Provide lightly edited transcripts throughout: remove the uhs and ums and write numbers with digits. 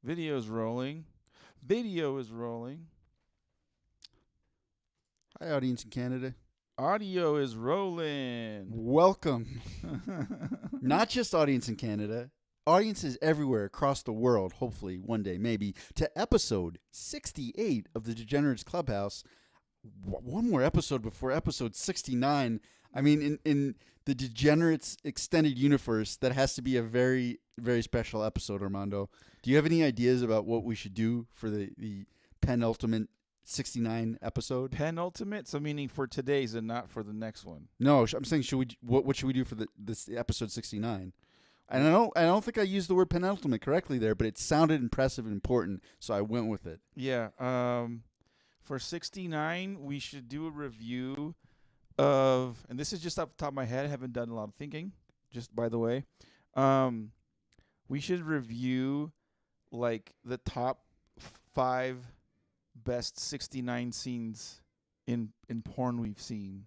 Video's rolling. Video is rolling. Hi, audience in Canada. Audio is rolling. Welcome. Not just audience in Canada, audiences everywhere across the world, hopefully one day, maybe, to episode 68 of the Degenerates Clubhouse. One more episode before episode 69. I mean, in the Degenerates extended universe, that has to be a very, very special episode, Armando. Do you have any ideas about what we should do for the penultimate 69 episode? Penultimate, so meaning for today's and not for the next one. No, I'm saying what should we do for this episode 69? And I don't think I used the word penultimate correctly there, but it sounded impressive and important, so I went with it. Yeah. For 69, we should do a review of, and this is just off the top of my head. I haven't done a lot of thinking. Just by the way, we should review like the top 5 best 69 scenes in porn we've seen.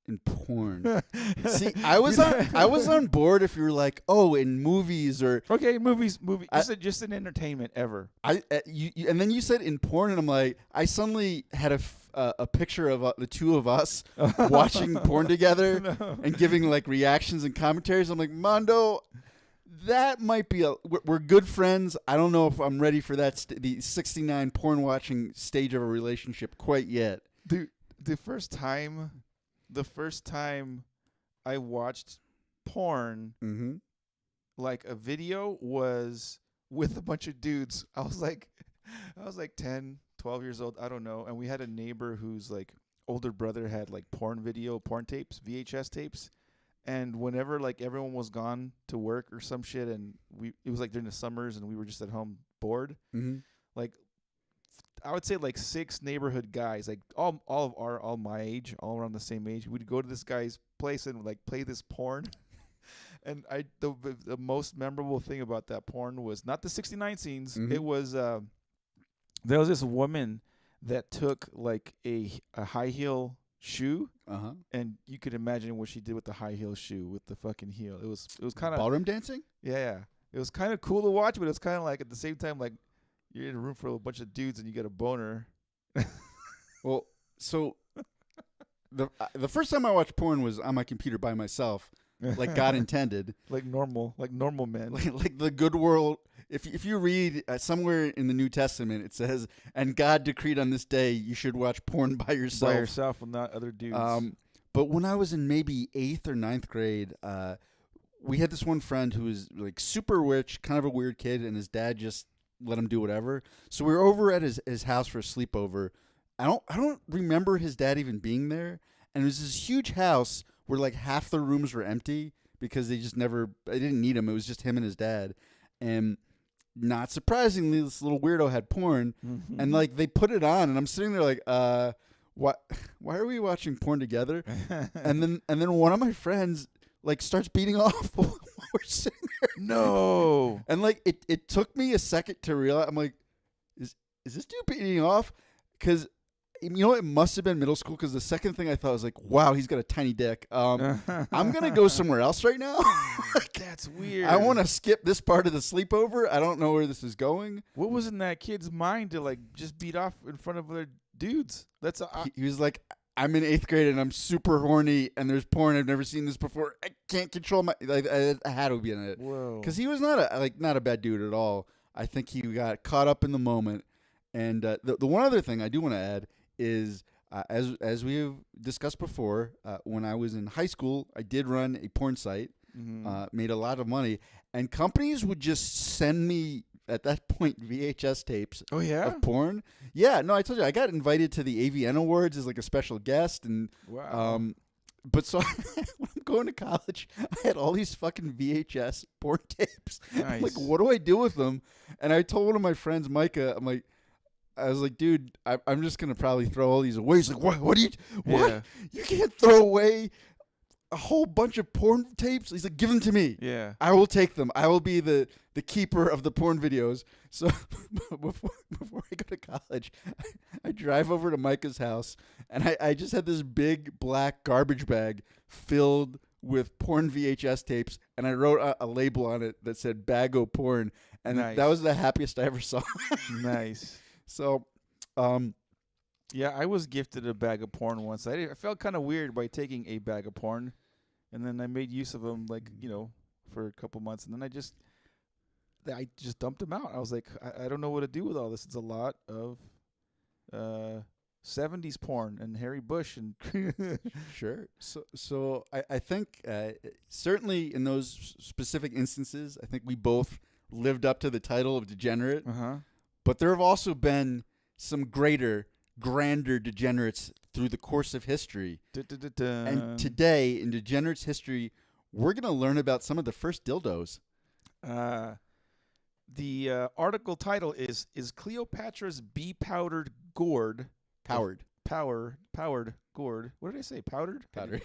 In porn. See, I was on board if you were like, oh, in movies or okay, movies. Just an entertainment ever. You and then you said in porn, and I'm like, I suddenly had a picture of the two of us watching porn together and giving like reactions and commentaries. I'm like, Mondo, that might be we're good friends. I don't know if I'm ready for that the 69 porn watching stage of a relationship quite yet. Dude, the first time I watched porn, like a video, was with a bunch of dudes. I was like 10, 12 years old. I don't know. And we had a neighbor whose like older brother had like porn tapes, VHS tapes. And whenever like everyone was gone to work or some shit, and it was like during the summers and we were just at home bored, like I would say like 6 neighborhood guys, like all my age, all around the same age. We'd go to this guy's place and like play this porn. And the most memorable thing about that porn was not the 69 scenes. It was there was this woman that took like a high heel shoe, and you could imagine what she did with the high heel shoe with the fucking heel. It was kind of ballroom dancing. Yeah. It was kind of cool to watch, but it was kind of like at the same time like you're in a room full of a bunch of dudes and you get a boner. Well, so the first time I watched porn was on my computer by myself, like God intended, like normal men, like the good world. If you read somewhere in the New Testament, it says, "And God decreed on this day you should watch porn by yourself, and not other dudes." But when I was in maybe 8th or 9th grade, we had this one friend who was like super rich, kind of a weird kid, and his dad just let him do whatever. So we were over at his house for a sleepover. I don't remember his dad even being there. And it was this huge house where like half the rooms were empty because they didn't need him. It was just him and his dad. And not surprisingly, this little weirdo had porn. And like they put it on, and I'm sitting there like, why are we watching porn together? and then one of my friends like starts beating off while we're sitting there. No. And like it took me a second to realize. I'm like, is this dude beating off? Because you know it must have been middle school. Because the second thing I thought was like, wow, he's got a tiny dick. I'm gonna go somewhere else right now. Like, that's weird. I want to skip this part of the sleepover. I don't know where this is going. What was in that kid's mind to like just beat off in front of other dudes? He was like, I'm in 8th grade and I'm super horny and there's porn. I've never seen this before. I can't control my. Like, I had to be in it. Whoa. Because he was not a bad dude at all. I think he got caught up in the moment. And the one other thing I do want to add is, as we have discussed before, when I was in high school, I did run a porn site, made a lot of money, and companies would just send me at that point VHS tapes of porn. Yeah, no, I told you I got invited to the AVN Awards as like a special guest, and wow. But so when I'm going to college, I had all these fucking VHS porn tapes. Nice. I'm like, what do I do with them? And I told one of my friends, Micah, I was like, dude, I'm just gonna probably throw all these away. He's like, what? Yeah. You can't throw away a whole bunch of porn tapes. He's like, give them to me. Yeah. I will take them. I will be the keeper of the porn videos. So before I go to college, I drive over to Micah's house, and I just had this big black garbage bag filled with porn VHS tapes, and I wrote a label on it that said "Bago Porn," And Nice. that was the happiest I ever saw. Nice. So, Yeah, I was gifted a bag of porn once. I felt kind of weird by taking a bag of porn, and then I made use of them, like, for a couple months, and then I just dumped them out. I was like, I don't know what to do with all this. It's a lot of 70s porn and Harry Bush and sure. So I think certainly in those specific instances, I think we both lived up to the title of degenerate. But there have also been some grander degenerates through the course of history. And today, in Degenerates history, we're going to learn about some of the first dildos. The article title is Cleopatra's bee-powdered gourd... Powered gourd. What did I say? Powdered? Powdered.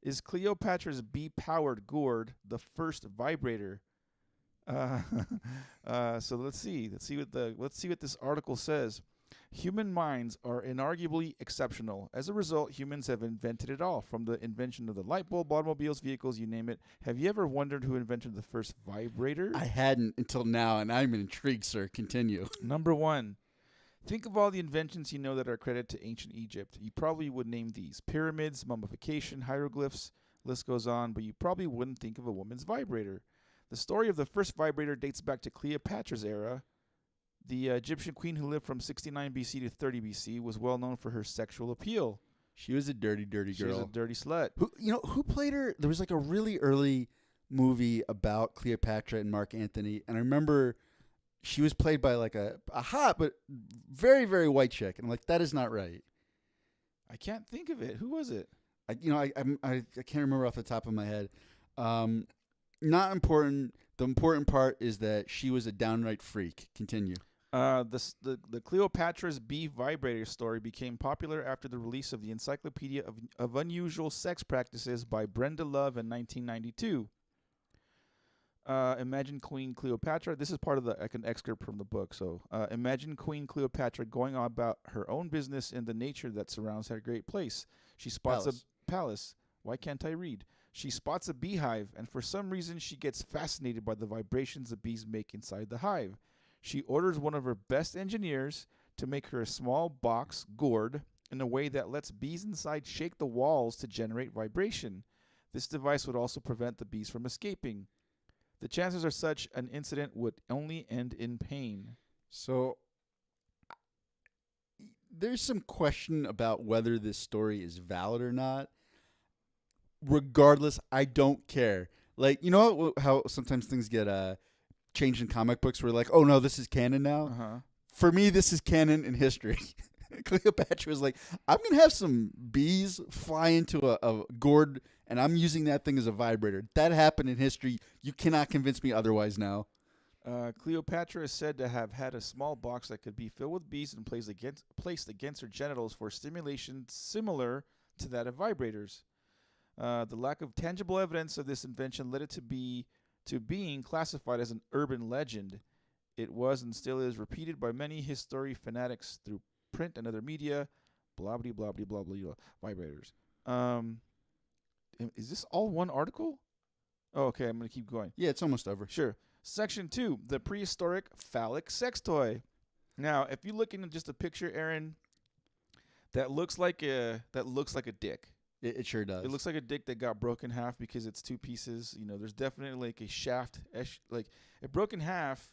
Is Cleopatra's bee-powered gourd the first vibrator? So let's see what this article says. Human minds are inarguably exceptional. As a result, humans have invented it all, from the invention of the light bulb, automobiles, vehicles, you name it. Have you ever wondered who invented the first vibrator? I hadn't until now, and I'm intrigued, sir. Continue. Number 1. Think of all the inventions you know that are credited to ancient Egypt. You probably would name these: pyramids, mummification, hieroglyphs, list goes on, but you probably wouldn't think of a woman's vibrator. The story of the first vibrator dates back to Cleopatra's era. The Egyptian queen who lived from 69 BC to 30 BC was well known for her sexual appeal. She was a dirty girl. She was a dirty slut. Who played her? There was like a really early movie about Cleopatra and Mark Antony, and I remember she was played by like a hot but very, very white chick, and I'm like, that is not right. I can't think of it. Who was it? I can't remember off the top of my head. Not important. The important part is that she was a downright freak. Continue. The Cleopatra's bee vibrator story became popular after the release of the Encyclopedia of Unusual Sex Practices by Brenda Love in 1992. Imagine Queen Cleopatra. This is part of an excerpt from the book. So imagine Queen Cleopatra going on about her own business in the nature that surrounds her great place. She spots a palace. Why can't I read? She spots a beehive, and for some reason she gets fascinated by the vibrations the bees make inside the hive. She orders one of her best engineers to make her a small box gourd in a way that lets bees inside shake the walls to generate vibration. This device would also prevent the bees from escaping. The chances are such an incident would only end in pain. So there's some question about whether this story is valid or not. Regardless, I don't care. Like, you know how sometimes things get changed in comic books where like, oh no, this is canon now? For me, this is canon in history. Cleopatra was like, I'm going to have some bees fly into a gourd, and I'm using that thing as a vibrator. That happened in history. You cannot convince me otherwise now. Cleopatra is said to have had a small box that could be filled with bees and placed against her genitals for stimulation similar to that of vibrators. The lack of tangible evidence of this invention led it to being classified as an urban legend. It was and still is repeated by many history fanatics through print and other media. Blah blah blah blah blah blah. Vibrators. Is this all one article? Oh, okay, I'm gonna keep going. Yeah, it's almost over. Sure. Section 2: the prehistoric phallic sex toy. Now, if you look into just a picture, Aaron, that looks like a dick. It sure does. It looks like a dick that got broken in half because it's two pieces. You know, there's definitely like a shaft, like it broke in half,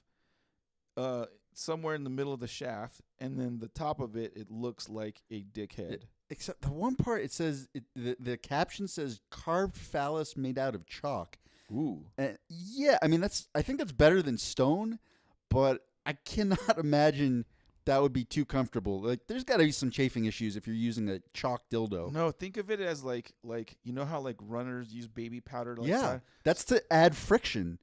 somewhere in the middle of the shaft, and then the top of it, it looks like a dick head. Except the one part, it says the caption says carved phallus made out of chalk. Ooh. Yeah, I mean I think that's better than stone, but I cannot imagine that would be too comfortable. Like, there's got to be some chafing issues if you're using a chalk dildo. No, think of it as like you know how like runners use baby powder. That's to add friction.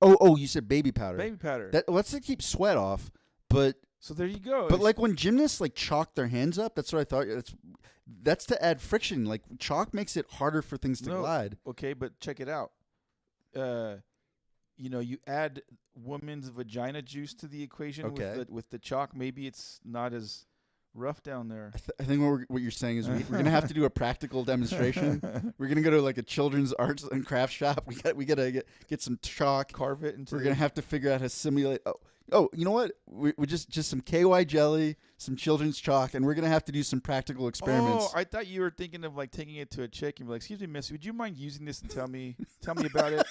Oh, you said baby powder. Baby powder. That's to keep sweat off. But so there you go. But like when gymnasts like chalk their hands up, that's what I thought. That's to add friction. Like chalk makes it harder for things to glide. Okay, but check it out. You add woman's vagina juice to the equation with the chalk. Maybe it's not as Rough down there. I think what you're saying is we're gonna have to do a practical demonstration. We're gonna go to like a children's arts and crafts shop. We gotta get some chalk. Carve it into. We're gonna have to figure out how to simulate. Oh, you know what? We just some KY jelly, some children's chalk, and we're gonna have to do some practical experiments. Oh, I thought you were thinking of like taking it to a chick and be like, "Excuse me, miss, would you mind using this and tell me about it?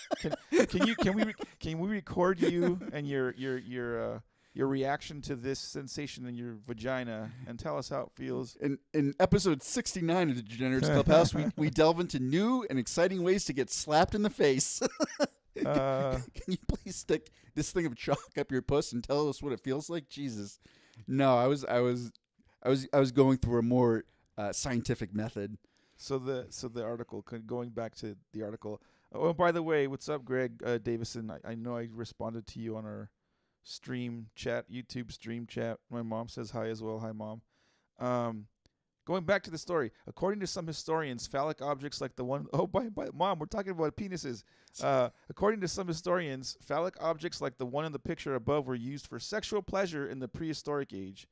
Can we record you and your reaction to this sensation in your vagina and tell us how it feels?" In episode 69 of the Degenerates Clubhouse, we delve into new and exciting ways to get slapped in the face. Can you please stick this thing of chalk up your puss and tell us what it feels like? Jesus, no, I was going through a more scientific method. So the article, going back to the article. Oh, by the way, what's up, Greg Davison? I know I responded to you on our stream chat, YouTube stream chat. My mom says hi as well. Hi, Mom. Going back to the story, according to some historians, phallic objects like the one... Oh, by Mom, we're talking about penises. According to some historians, phallic objects like the one in the picture above were used for sexual pleasure in the prehistoric age.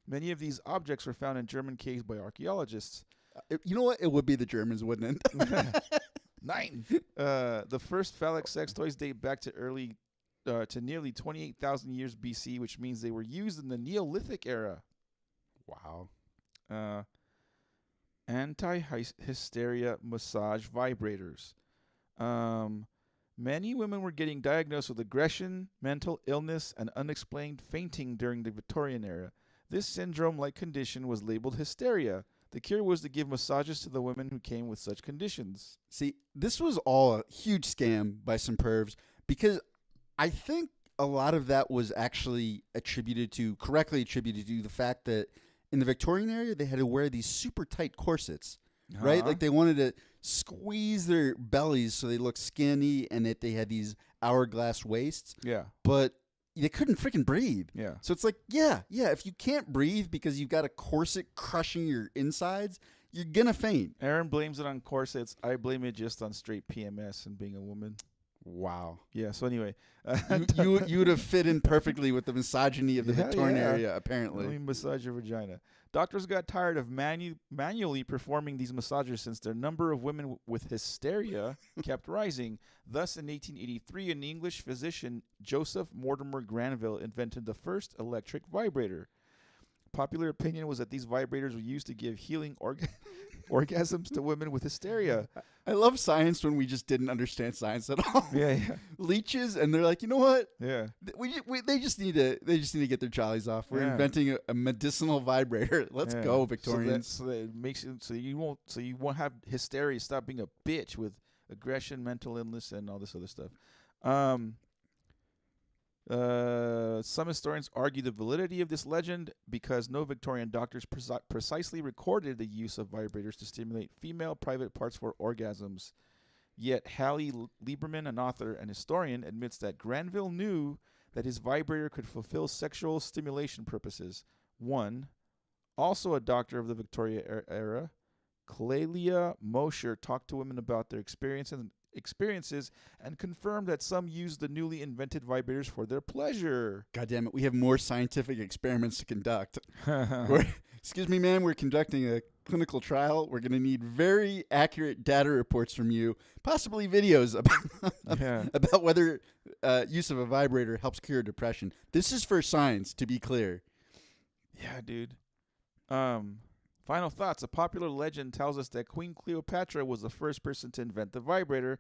Many of these objects were found in German caves by archaeologists. You know what? It would be the Germans, wouldn't it? 9. The first phallic sex toys date back to nearly 28,000 years BC, which means they were used in the Neolithic era. Wow. Anti-hysteria massage vibrators. Many women were getting diagnosed with aggression, mental illness, and unexplained fainting during the Victorian era. This syndrome-like condition was labeled hysteria. The cure was to give massages to the women who came with such conditions. See, this was all a huge scam by some pervs because I think a lot of that was actually correctly attributed to the fact that in the Victorian era, they had to wear these super tight corsets, right? Like they wanted to squeeze their bellies so they looked skinny and that they had these hourglass waists. Yeah. But they couldn't freaking breathe. Yeah. So it's like, yeah, if you can't breathe because you've got a corset crushing your insides, you're going to faint. Aaron blames it on corsets. I blame it just on straight PMS and being a woman. Wow. Yeah, so anyway. You would have fit in perfectly with the misogyny of the Victorian area, apparently. Let me massage your vagina. Doctors got tired of manually performing these massages since their number of women with hysteria kept rising. Thus, in 1883, an English physician, Joseph Mortimer Granville, invented the first electric vibrator. Popular opinion was that these vibrators were used to give healing orgasms to women with hysteria. I love science when we just didn't understand science at all. Yeah. Leeches, and they're like, you know what? Yeah. They just need to get their jollies off. We're inventing a medicinal vibrator. Let's go, Victorians. So that it makes it so you won't have hysteria. Stop being a bitch with aggression, mental illness, and all this other stuff. Some historians argue the validity of this legend because no Victorian doctors precisely recorded the use of vibrators to stimulate female private parts for orgasms. Yet Hallie Lieberman, an author and historian, admits that Granville knew that his vibrator could fulfill sexual stimulation purposes. 1. Also a doctor of the Victoria era, Clelia Mosher talked to women about their experiences and confirmed that some used the newly invented vibrators for their pleasure. God damn it, we have more scientific experiments to conduct. Excuse me, ma'am, we're conducting a clinical trial. We're going to need very accurate data reports from you, possibly videos about whether use of a vibrator helps cure depression. This is for science, to be clear. Yeah, dude. Final thoughts. A popular legend tells us that Queen Cleopatra was the first person to invent the vibrator.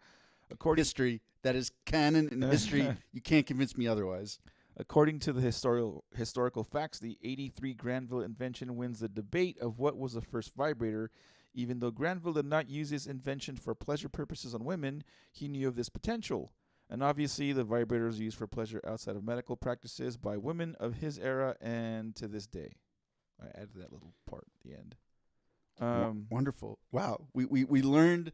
History. That is canon in history. You can't convince me otherwise. According to the historical facts, the 83 Granville invention wins the debate of what was the first vibrator. Even though Granville did not use his invention for pleasure purposes on women, he knew of this potential. And obviously, the vibrator is used for pleasure outside of medical practices by women of his era and to this day. I added that little part at the end. Wonderful. Wow. We learned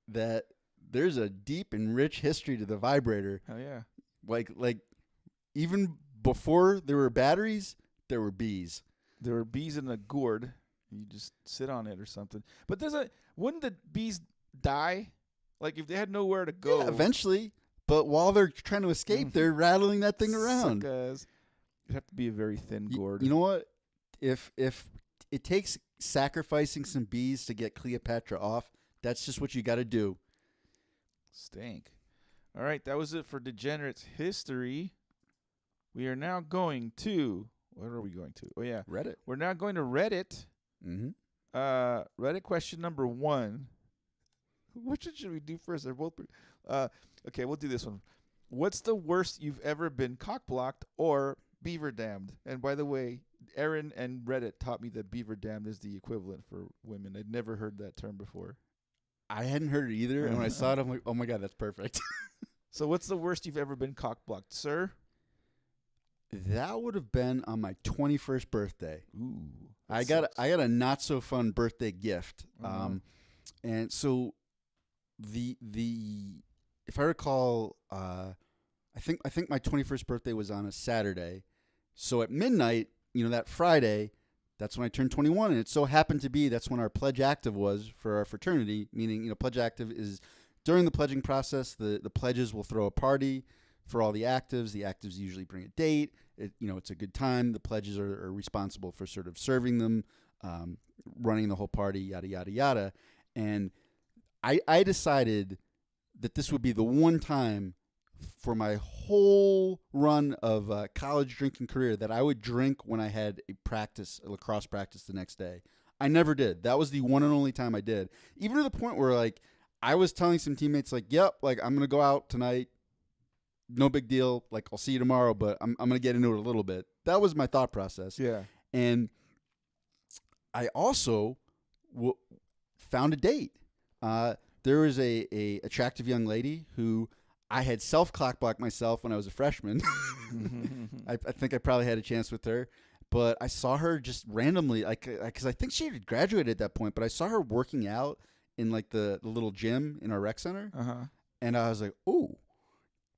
that there's a deep and rich history to the vibrator. Hell yeah. Like even before there were batteries, there were bees. There were bees in a gourd. You just sit on it or something. But wouldn't the bees die? Like if they had nowhere to go. Yeah, eventually. But while they're trying to escape, they're rattling that thing around. It'd have to be a very thin gourd. You know what? If it takes sacrificing some bees to get Cleopatra off. That's just what you got to do. Stank. All right, that was it for Degenerates history. We are now going to, what are we going to? Oh, yeah. Reddit. We're now going to Reddit. Mm-hmm. Reddit question number 1. Which one should we do first? They're both. Okay, we'll do this one. What's the worst you've ever been cock-blocked or beaver damned? And by the way, Aaron and Reddit taught me that beaver damned is the equivalent for women. I'd never heard that term before. I hadn't heard it either, and when I saw it, I'm like, oh my God, that's perfect. So what's the worst you've ever been cock-blocked, sir? That would have been on my 21st birthday. Ooh. I got a not so fun birthday gift. And so the if I recall, I think my 21st birthday was on a Saturday. So at midnight, that Friday, that's when I turned 21, and it so happened to be that's when our pledge active was for our fraternity. Meaning, pledge active is during the pledging process, the pledges will throw a party for all the actives. The actives usually bring a date. It's a good time. The pledges are responsible for sort of serving them, running the whole party, yada, yada, yada. And I decided that this would be the one time for my whole run of college drinking career that I would drink when I had a lacrosse practice the next day. I never did. That was the one and only time I did. Even to the point where, like, I was telling some teammates, like, yep, like, I'm going to go out tonight. No big deal. Like, I'll see you tomorrow, but I'm going to get into it a little bit. That was my thought process. Yeah. And I also found a date. There was a attractive young lady who I had self-clock-blocked myself when I was a freshman. I think I probably had a chance with her. But I saw her just randomly, because I think she had graduated at that point, but I saw her working out in, like, the little gym in our rec center. And I was like, ooh,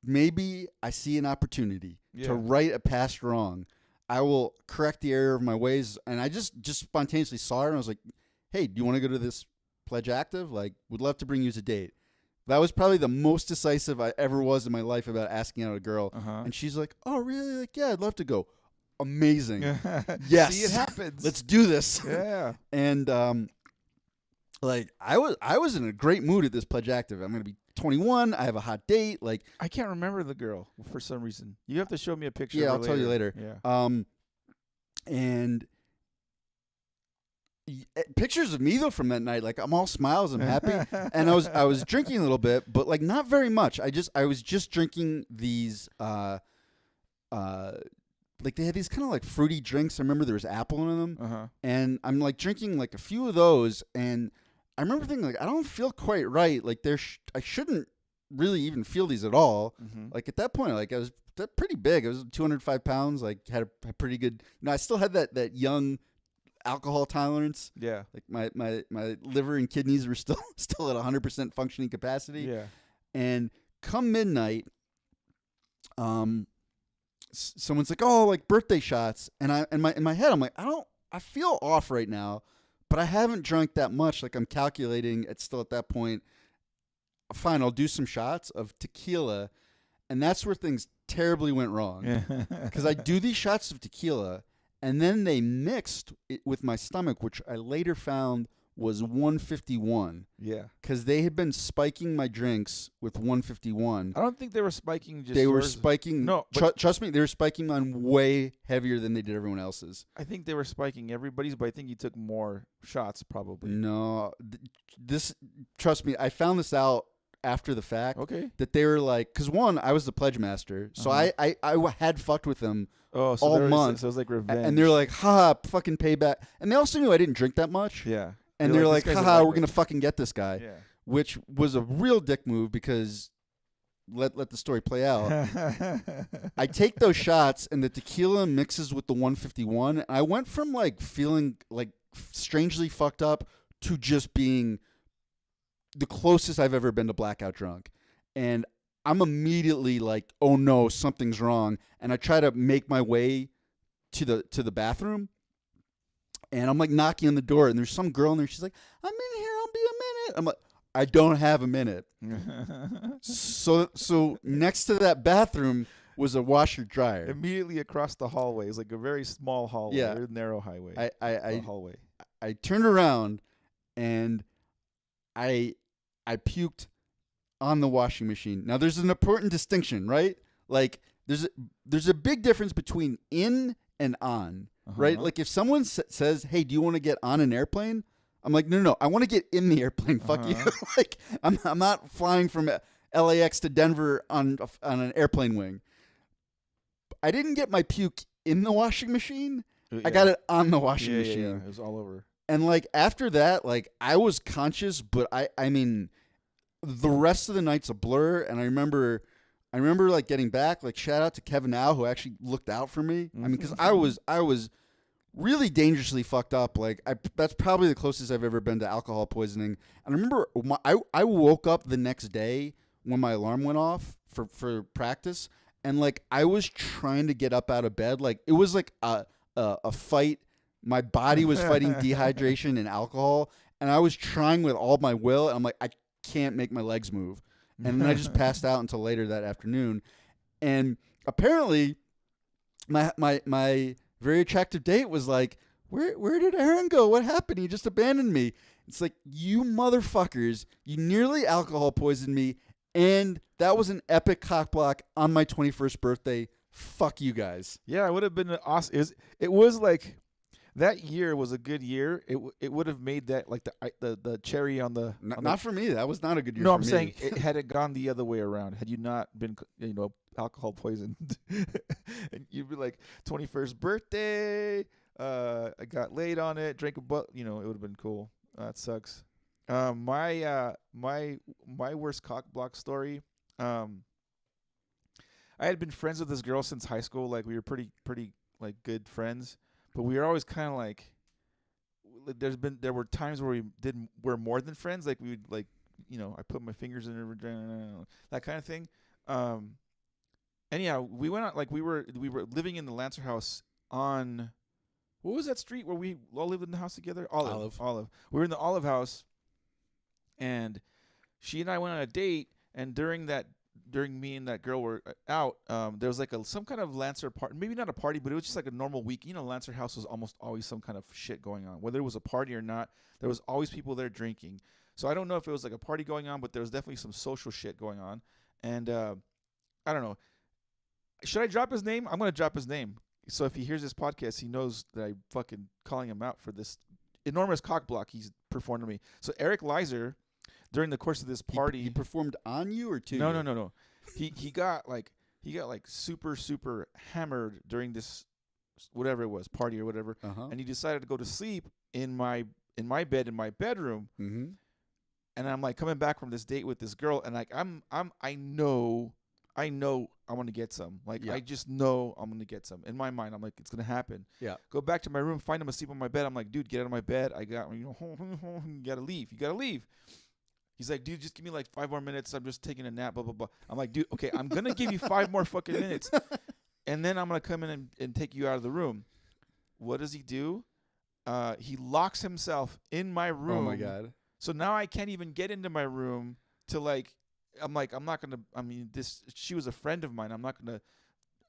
maybe I see an opportunity to right a past wrong. I will correct the error of my ways. And I just spontaneously saw her, and I was like, hey, do you want to go to this pledge active? Like, would love to bring you as a date. That was probably the most decisive I ever was in my life about asking out a girl. And she's like, oh, really? Like, yeah, I'd love to go. Amazing. Yes. See, it happens. Let's do this. Yeah. And, like, I was in a great mood at this pledge active. I'm going to be 21. I have a hot date. Like, I can't remember the girl for some reason. You have to show me a picture. Yeah, of her I'll tell you later. Yeah. And pictures of me though from that night, like, I'm all smiles, I'm happy, and I was drinking a little bit, but, like, not very much. I was just drinking these like, they had these kind of, like, fruity drinks. I remember there was apple in them, and I'm, like, drinking, like, a few of those, and I remember thinking, like, I don't feel quite right. Like, I shouldn't really even feel these at all. Like, at that point, like, I was pretty big. I was 205 pounds. Like, had a pretty good. I still had that young alcohol tolerance. Yeah. Like, my liver and kidneys were still at 100% functioning capacity. Yeah. And come midnight, someone's like, oh, like, birthday shots, and in my head, I'm like, I feel off right now. But I haven't drank that much. Like, I'm calculating. It's still at that point. Fine, I'll do some shots of tequila. And that's where things terribly went wrong. Because I do these shots of tequila, and then they mixed it with my stomach, which I later found was 151. Yeah. Because they had been spiking my drinks with 151. I don't think they were spiking just They were yours. spiking. No. Trust me, they were spiking mine way heavier than they did everyone else's. I think they were spiking everybody's, but I think you took more shots probably. No. Trust me, I found this out after the fact. Okay. That they were like, because one, I was the pledge master, so I had fucked with them all month. So it was like revenge. And they're like, haha, fucking payback. And they also knew I didn't drink that much. Yeah. And they're like, "This guy's a haha, we're lightweight." going to fucking get this guy. Yeah. Which was a real dick move because let the story play out. I take those shots and the tequila mixes with the 151. And I went from, like, feeling, like, strangely fucked up to just being the closest I've ever been to blackout drunk. And I'm immediately like, oh no, something's wrong. And I try to make my way to the bathroom. And I'm, like, knocking on the door, and there's some girl in there. She's like, I'm in here. I'll be a minute. I'm like, I don't have a minute. So next to that bathroom, was a washer dryer. Immediately across the hallway. It's like a very small hallway, Yeah. very narrow highway. Hallway. I turned around and I puked on the washing machine. Now there's an important distinction, right? Like there's a big difference between in and on, right? Like if someone says, "Hey, do you want to get on an airplane?" I'm like, "No, I want to get in the airplane. Fuck you." Like I'm not flying from LAX to Denver on an airplane wing. I didn't get my puke in the washing machine. Yeah. I got it on the washing machine. Yeah, it was all over. And like after that, like I was conscious, but I mean, the rest of the night's a blur. And I remember like getting back. Like shout out to Kevin Now who actually looked out for me. I mean, because I was really dangerously fucked up. Like that's probably the closest I've ever been to alcohol poisoning. And I remember I woke up the next day when my alarm went off for practice, and like I was trying to get up out of bed. Like it was like a fight. My body was fighting dehydration and alcohol, and I was trying with all my will. And I'm like, I can't make my legs move. And then I just passed out until later that afternoon. And apparently, my very attractive date was like, where did Aaron go? What happened? He just abandoned me. It's like, you motherfuckers, you nearly alcohol poisoned me, and that was an epic cock block on my 21st birthday. Fuck you guys. Yeah, it would have been awesome. It was like that year was a good year. It would have made that like the cherry on the not for me. That was not a good year. No, for I'm me. saying had it gone the other way around, had you not been alcohol poisoned, and you'd be like 21st birthday. I got laid on it, drank a it would have been cool. That sucks. My worst cock block story. I had been friends with this girl since high school. Like we were pretty like good friends, but we were always kind of like. There were times where we're more than friends. Like we would like, I put my fingers in her vagina, that kind of thing. Anyhow, we went out like we were living in the Lancer house on. What was that street where we all lived in the house together? Olive. We were in the Olive house, and she and I went on a date. And during me and that girl were out, there was like some kind of Lancer party. Maybe not a party, but it was just like a normal week. Lancer house was almost always some kind of shit going on. Whether it was a party or not, there was always people there drinking. So I don't know if it was like a party going on, but there was definitely some social shit going on. And I don't know. Should I drop his name? I'm going to drop his name. So if he hears this podcast, he knows that I'm fucking calling him out for this enormous cock block he's performed to me. So Eric Leiser, during the course of this party, he performed on you or to you? No. He got like super hammered during this whatever it was, party or whatever, and he decided to go to sleep in my bed in my bedroom. Mm-hmm. And I'm like coming back from this date with this girl, and like I know I want to get some. Like, I just know I'm going to get some. In my mind, I'm like, it's going to happen. Yeah. Go back to my room, find him asleep on my bed. I'm like, dude, get out of my bed. I got, you got to leave. You got to leave. He's like, dude, just give me like 5 more minutes. I'm just taking a nap, blah, blah, blah. I'm like, dude, okay, I'm going to give you 5 more fucking minutes. And then I'm going to come in and take you out of the room. What does he do? He locks himself in my room. Oh, my God. So now I can't even get into my room to like, I'm not going to, she was a friend of mine. I'm not going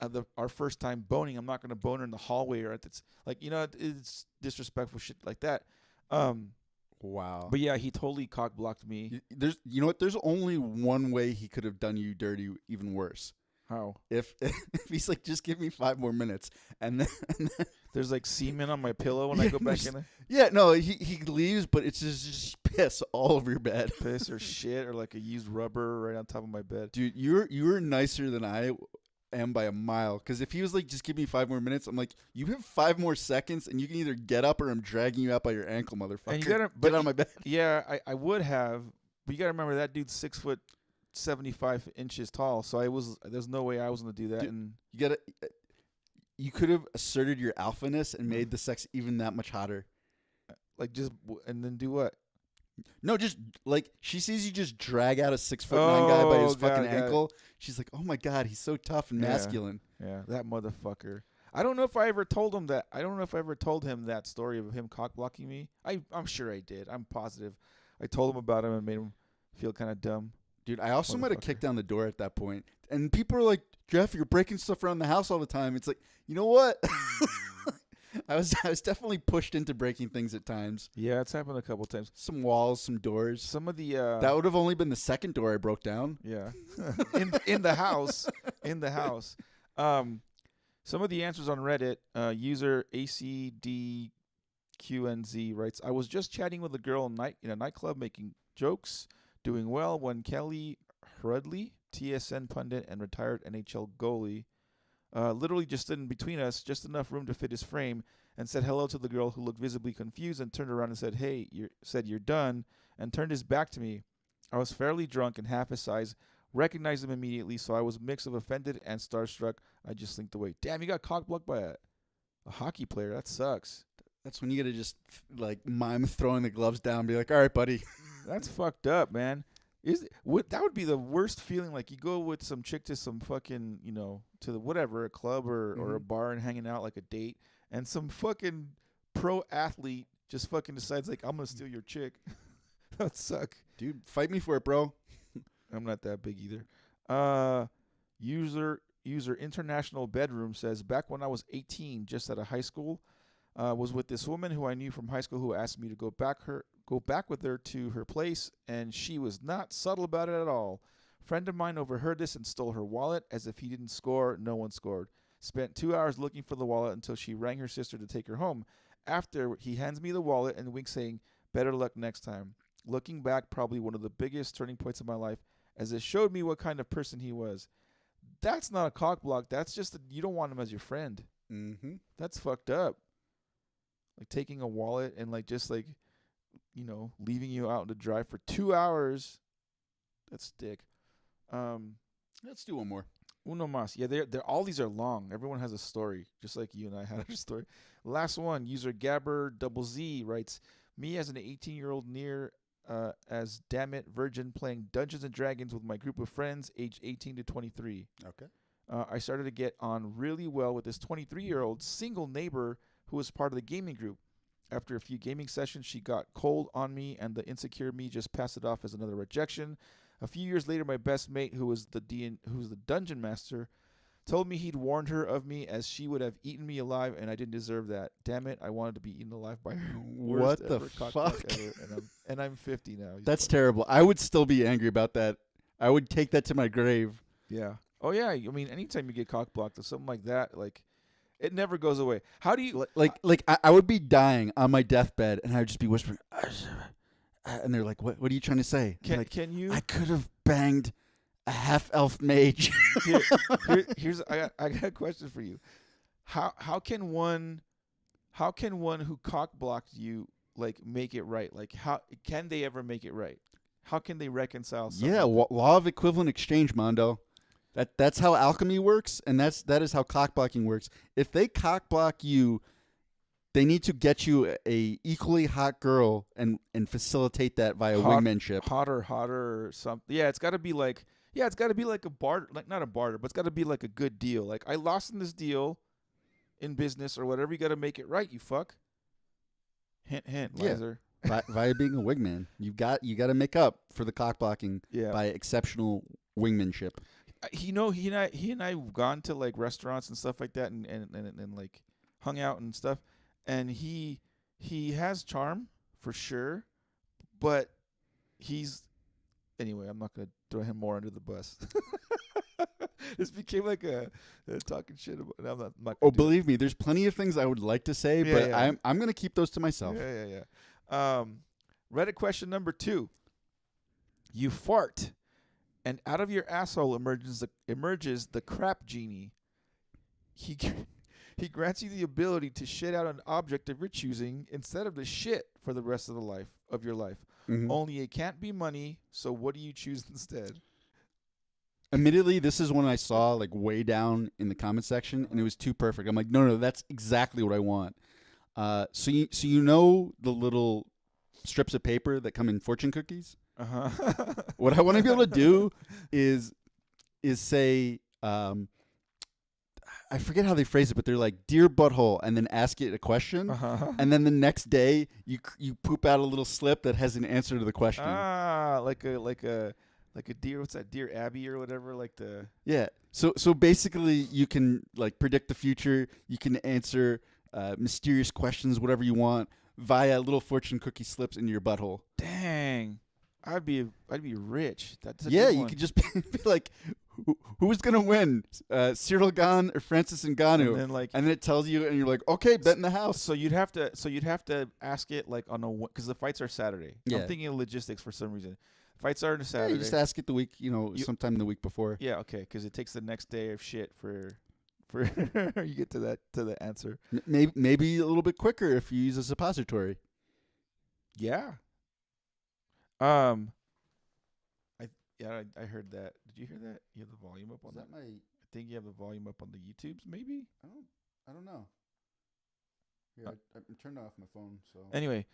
to, our first time boning, I'm not going to bone her in the hallway or it's like, it's disrespectful shit like that. Wow. But yeah, he totally cock blocked me. There's only one way he could have done you dirty even worse. How? If he's like, just give me 5 more minutes, and then there's like semen on my pillow when I go back in there. Yeah, no, he leaves, but it's just piss all over your bed. Piss or shit or like a used rubber right on top of my bed. Dude, you're nicer than I am by a mile. Because if he was like, just give me 5 more minutes, I'm like, you have 5 more seconds, and you can either get up or I'm dragging you out by your ankle, motherfucker. And you get out of my bed. Yeah, I would have, but you gotta remember that dude's 6'75" tall, so there's no way I was gonna do that. Dude, and you could have asserted your alphaness and made the sex even that much hotter. Like and then do what? No, just like she sees you just drag out a 6'9" guy by his fucking ankle. She's like, "Oh my God, he's so tough and masculine." Yeah, that motherfucker. I don't know if I ever told him that. I don't know if I ever told him that story of him cock blocking me. I'm sure I did. I'm positive. I told him about him and made him feel kind of dumb. Dude, I also might have kicked down the door at that point. And people are like, Jeff, you're breaking stuff around the house all the time. It's like, you know what? I was definitely pushed into breaking things at times. Yeah, it's happened a couple times. Some walls, some doors. Some of the That would have only been the second door I broke down. Yeah, in the house, some of the answers on Reddit. User ACDQNZ writes, "I was just chatting with a girl in a nightclub, making jokes, doing well, when Kelly Hrudley, TSN pundit and retired NHL goalie, literally just stood in between us, just enough room to fit his frame, and said hello to the girl, who looked visibly confused and turned around and said, 'Hey,' you're done," and turned his back to me. I was fairly drunk and half his size, recognized him immediately, so I was a mix of offended and starstruck. I just slinked away. Damn, you got cock-blocked by a hockey player. That sucks. That's when you got to just, like, mime throwing the gloves down and be like, all right, buddy. That's fucked up, man. That would be the worst feeling. Like, you go with some chick to some fucking, to the whatever, a club or a bar and hanging out like a date, and some fucking pro athlete just fucking decides, like, I'm going to steal your chick. That would suck. Dude, fight me for it, bro. I'm not that big either. User International Bedroom says, back when I was 18, just out of high school, was with this woman who I knew from high school, who asked me to go back with her to her place, and she was not subtle about it at all. Friend of mine overheard this and stole her wallet. As if he didn't score, no one scored. Spent 2 hours looking for the wallet until she rang her sister to take her home. After, he hands me the wallet and winks, saying, better luck next time. Looking back, probably one of the biggest turning points of my life, as it showed me what kind of person he was. That's not a cock block. That's just you don't want him as your friend. Mm-hmm. That's fucked up. Like taking a wallet and leaving you out to dry for 2 hours. That's dick. Let's do one more. Uno más. Yeah, they're all these are long. Everyone has a story, just like you and I had a story. Last one. User Gabber Double Z writes, me as an 18-year-old near as damn it virgin, playing Dungeons and Dragons with my group of friends aged 18 to 23. Okay. I started to get on really well with this 23-year-old single neighbor who was part of the gaming group. After a few gaming sessions, she got cold on me, and the insecure me just passed it off as another rejection. A few years later, my best mate, who was the dungeon master, told me he'd warned her of me, as she would have eaten me alive, and I didn't deserve that. Damn it, I wanted to be eaten alive by her. What the fuck? Ever, and I'm 50 now. That's terrible. I would still be angry about that. I would take that to my grave. Yeah. Oh yeah. I mean, anytime you get cock blocked or something like that, like, it never goes away. How do you I would be dying on my deathbed, and I'd just be whispering, and they're like, "What are you trying to say?" Can you? I could have banged a half-elf mage. I got a question for you. How can one who cock blocked you make it right? Like, how can they ever make it right? How can they reconcile something? Yeah, law of equivalent exchange, Mondo. That's how alchemy works, and that is how cock blocking works. If they cock block you, they need to get you a equally hot girl and facilitate that via wingmanship. Hotter or something. Yeah, it's got to be like a barter, like not a barter, but it's got to be like a good deal. Like, I lost in this deal in business or whatever. You got to make it right, you fuck. Hint, Lizer. Via being a wingman, you got to make up for the cock blocking by exceptional wingmanship. He and I've gone to like restaurants and stuff like that, and like hung out and stuff, and he has charm for sure, but anyway, I'm not gonna throw him more under the bus. This became like a talking shit about. I'm not believe me, there's plenty of things I would like to say, but I'm gonna keep those to myself. Yeah. Reddit question number 2. You fart, and out of your asshole emerges the crap genie. He grants you the ability to shit out an object of your choosing instead of the shit for the rest of your life. Mm-hmm. Only it can't be money. So what do you choose instead? Admittedly, this is one I saw like way down in the comment section, and it was too perfect. I'm like, no, that's exactly what I want. So you know the little strips of paper that come in fortune cookies? Uh-huh. What I want to be able to do is say, I forget how they phrase it, but they're like, "Dear butthole," and then ask it a question, and then the next day you poop out a little slip that has an answer to the question. Like a like a dear. What's that? Dear Abby or whatever. Like the Yeah. So basically, you can like predict the future. You can answer mysterious questions, whatever you want, via little fortune cookie slips into your butthole. dang. I'd be rich. That's a Yeah, good you one. could just be like, who's gonna win, Cyril Gahn or Francis Ngannou? And then It tells you, and you're like, okay, bet in the house. so you'd have to ask it like on a because the fights are Saturday. Yeah. I'm thinking of logistics for some reason. Fights are on a Yeah, Saturday. you just ask it the week, sometime the week before. Yeah, okay, because it takes the next day of shit for you get to the answer. Maybe a little bit quicker if you use a suppository. Yeah. I heard that. Did you hear that? You have the volume up on that? my? I think you have the volume up on the YouTubes, maybe. I don't know. Here, I turned off my phone. So Anyway,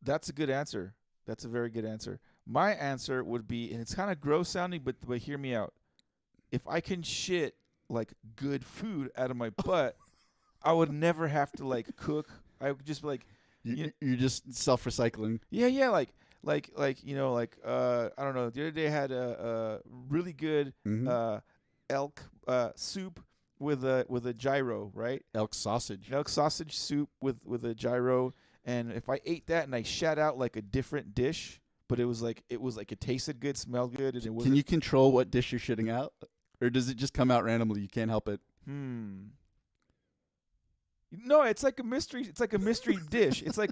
that's a good answer. That's a very good answer. My answer would be, and it's kind of gross sounding, but hear me out. If I can shit like good food out of my butt, I would never have to like cook. I would just be like, you're just self-recycling. yeah, like I don't know. The other day I had a really good elk soup with a gyro, right? Elk sausage. Elk sausage soup with a gyro, and if I ate that and I shat out like a different dish, but it was like it tasted good, smelled good, and it was. Can you control what dish you're shitting out, or does it just come out randomly? You can't help it. No, it's like a mystery. It's like a mystery dish. It's like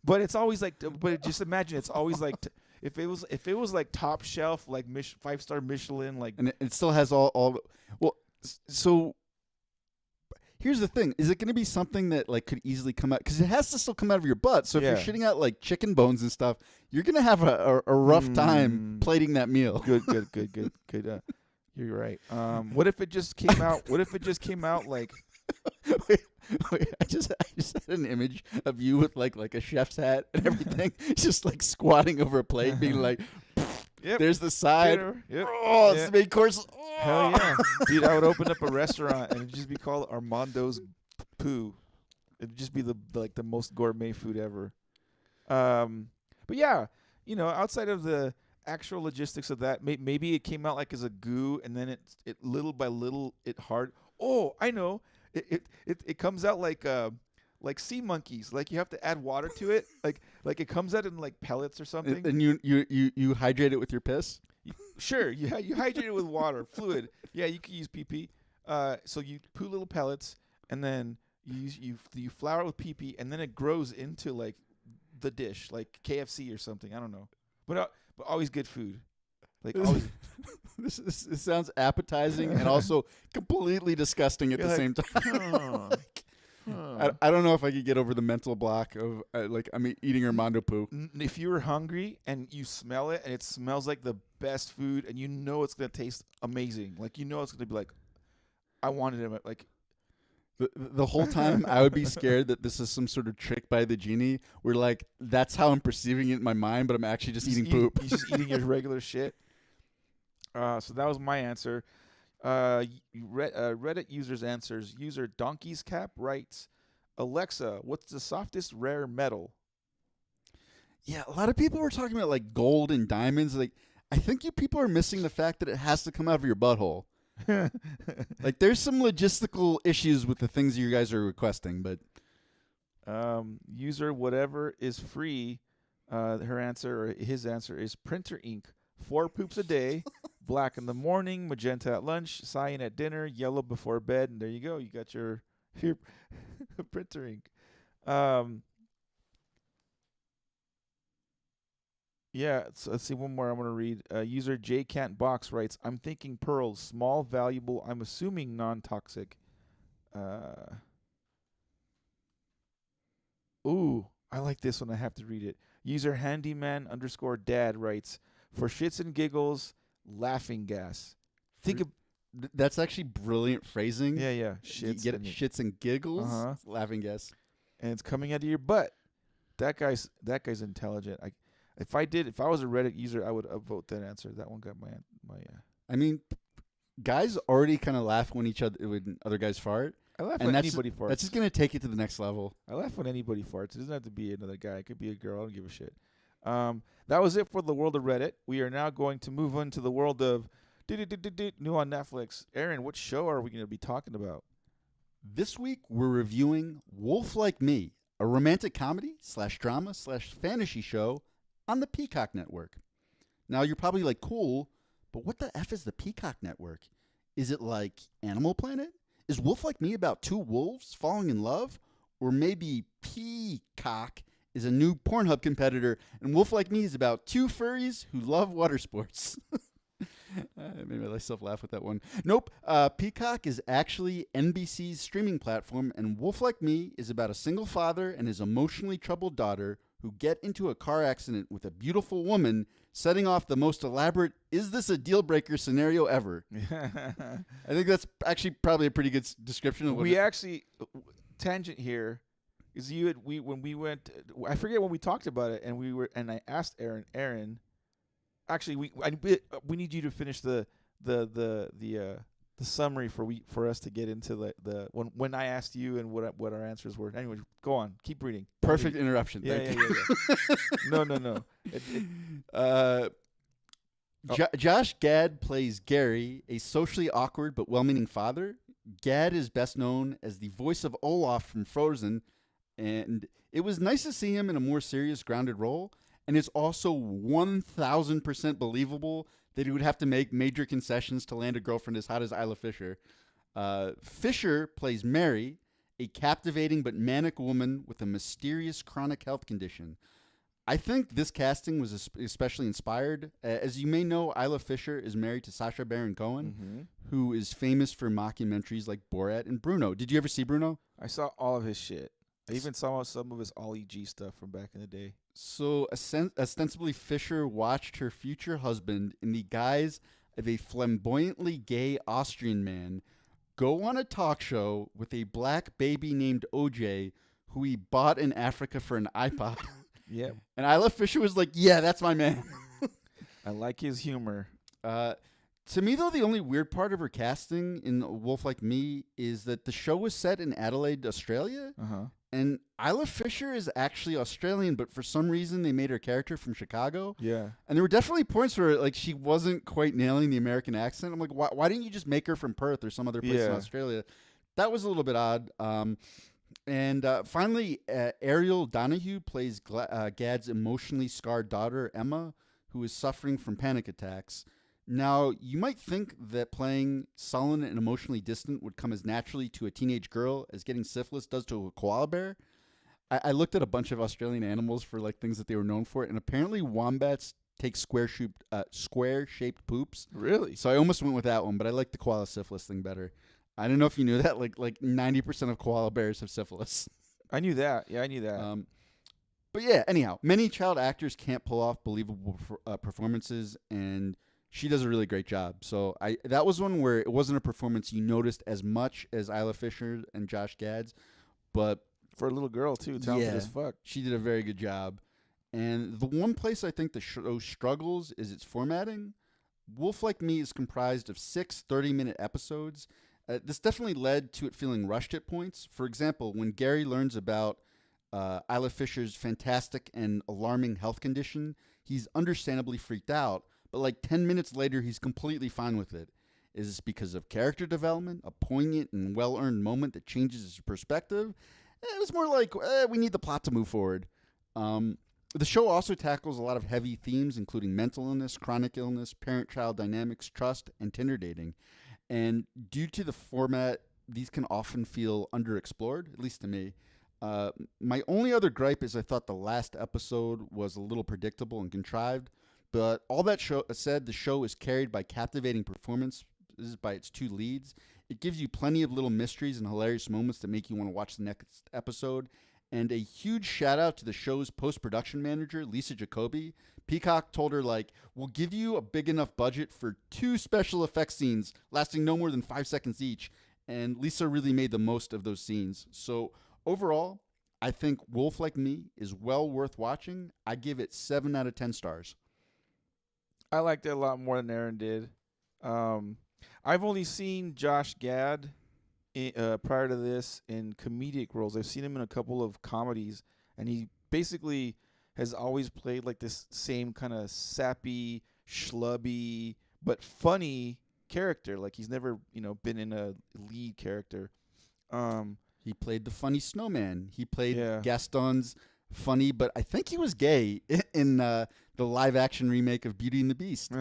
but it's always like. But just imagine, it's always like. If it was like top shelf, like 5-star Michelin, like. And it still has all. Well, so. Here's the thing: is it going to be something that like could easily come out? Because it has to still come out of your butt. So if you're shitting out like chicken bones and stuff, you're going to have a rough time plating that meal. Good. You're right. What if it just came out? What if it just came out like? Wait, I just had an image of you with like a chef's hat and everything, just like squatting over a plate, being like, Yep. "There's the side. Yep. Oh, it's the main course." Oh. Hell yeah, dude! I would open up a restaurant and it'd just be called Armando's Poo. It'd just be the most gourmet food ever. But yeah, outside of the actual logistics of that, maybe it came out like as a goo, and then it little by little it hard. Oh, I know. It comes out like sea monkeys. Like you have to add water to it. Like it comes out in like pellets or something. And you hydrate it with your piss. Sure, you hydrate it with water, fluid. Yeah, you can use PP. So you put little pellets, and then you flour it with PP, and then it grows into like the dish, like KFC or something. I don't know, but always good food. Like always. This sounds appetizing and also completely disgusting at the same time. I don't know if I could get over the mental block of I'm eating Armando poo. If you were hungry and you smell it and it smells like the best food and it's gonna taste amazing, like it's gonna be like, I wanted it. Like the whole time I would be scared that this is some sort of trick by the genie. Where like that's how I'm perceiving it in my mind, but I'm actually just eating poop. You're just eating your regular shit. So that was my answer. Reddit users' answers. User Donkey's Cap writes, Alexa, what's the softest rare metal? Yeah, a lot of people were talking about like gold and diamonds. Like, I think you people are missing the fact that it has to come out of your butthole. Like, there's some logistical issues with the things you guys are requesting, but user whatever is free. Her answer or his answer is printer ink. 4 poops a day. Black in the morning, magenta at lunch, cyan at dinner, yellow before bed, and there you go. You got your printer ink. Yeah, so let's see one more I'm going to read. User J Can't Box writes, I'm thinking pearls, small, valuable, I'm assuming non-toxic. Ooh, I like this one. I have to read it. User Handyman_dad writes, for shits and giggles, laughing gas. Think of that's actually brilliant phrasing. Yeah. You get it, shits and giggles, laughing gas, and it's coming out of your butt. That guy's intelligent. If I was a Reddit user, I would upvote that answer. That one got my. I mean, guys already kind of laugh when other guys fart. I laugh when anybody farts. That's just gonna take it to the next level. I laugh when anybody farts. It doesn't have to be another guy. It could be a girl. I don't give a shit. That was it for the world of Reddit. We are now going to move on to the world of new on Netflix. Aaron, what show are we going to be talking about? This week, we're reviewing Wolf Like Me, a romantic comedy / drama / fantasy show on the Peacock Network. Now, you're probably like, cool, but what the F is the Peacock Network? Is it like Animal Planet? Is Wolf Like Me about two wolves falling in love? Or maybe Peacock is a new Pornhub competitor, and Wolf Like Me is about two furries who love water sports. I made myself laugh with that one. Nope. Peacock is actually NBC's streaming platform, and Wolf Like Me is about a single father and his emotionally troubled daughter who get into a car accident with a beautiful woman, setting off the most elaborate "is this a deal breaker" scenario ever. I think that's actually probably a pretty good description of what tangent here is when we went, I forget when we talked about it, and I asked Aaron. Actually, we need you to finish the summary for us to get into the when I asked you and what our answers were. Anyway, go on, keep reading. Perfect interruption. Yeah. No. Josh Gad plays Gary, a socially awkward but well-meaning father. Gad is best known as the voice of Olaf from Frozen, and it was nice to see him in a more serious, grounded role. And it's also 1,000% believable that he would have to make major concessions to land a girlfriend as hot as Isla Fisher. Fisher plays Mary, a captivating but manic woman with a mysterious chronic health condition. I think this casting was especially inspired. As you may know, Isla Fisher is married to Sacha Baron Cohen, who is famous for mockumentaries like Borat and Bruno. Did you ever see Bruno? I saw all of his shit. I even saw some of his Ollie G stuff from back in the day. So ostensibly, Fisher watched her future husband in the guise of a flamboyantly gay Austrian man go on a talk show with a black baby named OJ, who he bought in Africa for an iPod. Yeah. And Isla Fisher was like, yeah, that's my man. I like his humor. To me, though, the only weird part of her casting in Wolf Like Me is that the show was set in Adelaide, Australia. And Isla Fisher is actually Australian, but for some reason they made her character from Chicago. Yeah. And there were definitely points where like she wasn't quite nailing the American accent. I'm like, why didn't you just make her from Perth or some other place in Australia? That was a little bit odd. And finally, Ariel Donahue plays Gad's emotionally scarred daughter, Emma, who is suffering from panic attacks. Now, you might think that playing sullen and emotionally distant would come as naturally to a teenage girl as getting syphilis does to a koala bear. I looked at a bunch of Australian animals for like things that they were known for, and apparently wombats take square-shaped poops. Really? So I almost went with that one, but I like the koala syphilis thing better. I don't know if you knew that. Like 90% of koala bears have syphilis. I knew that. Yeah, I knew that. But yeah, anyhow, many child actors can't pull off believable performances, and she does a really great job. So that was one where it wasn't a performance you noticed as much as Isla Fisher and Josh Gad's, but for a little girl too, talented as fuck. She did a very good job. And the one place I think the show struggles is its formatting. Wolf Like Me is comprised of 6 30-minute episodes. This definitely led to it feeling rushed at points. For example, when Gary learns about Isla Fisher's fantastic and alarming health condition, he's understandably freaked out. But like 10 minutes later, he's completely fine with it. Is this because of character development, a poignant and well-earned moment that changes his perspective? It was more like, we need the plot to move forward. The show also tackles a lot of heavy themes, including mental illness, chronic illness, parent-child dynamics, trust, and Tinder dating. And due to the format, these can often feel underexplored, at least to me. My only other gripe is I thought the last episode was a little predictable and contrived. But all that said, the show is carried by captivating performances by its 2 leads. It gives you plenty of little mysteries and hilarious moments that make you want to watch the next episode. And a huge shout out to the show's post-production manager, Lisa Jacoby. Peacock told her, like, we'll give you a big enough budget for 2 special effects scenes lasting no more than 5 seconds each. And Lisa really made the most of those scenes. So overall, I think Wolf Like Me is well worth watching. I give it 7 out of 10 stars. I liked it a lot more than Aaron did. I've only seen Josh Gad prior to this in comedic roles. I've seen him in a couple of comedies, and he basically has always played like this same kind of sappy, schlubby, but funny character. Like he's never, been in a lead character. He played the funny snowman. He played Yeah. Gaston's funny, but I think he was gay in the live action remake of Beauty and the Beast.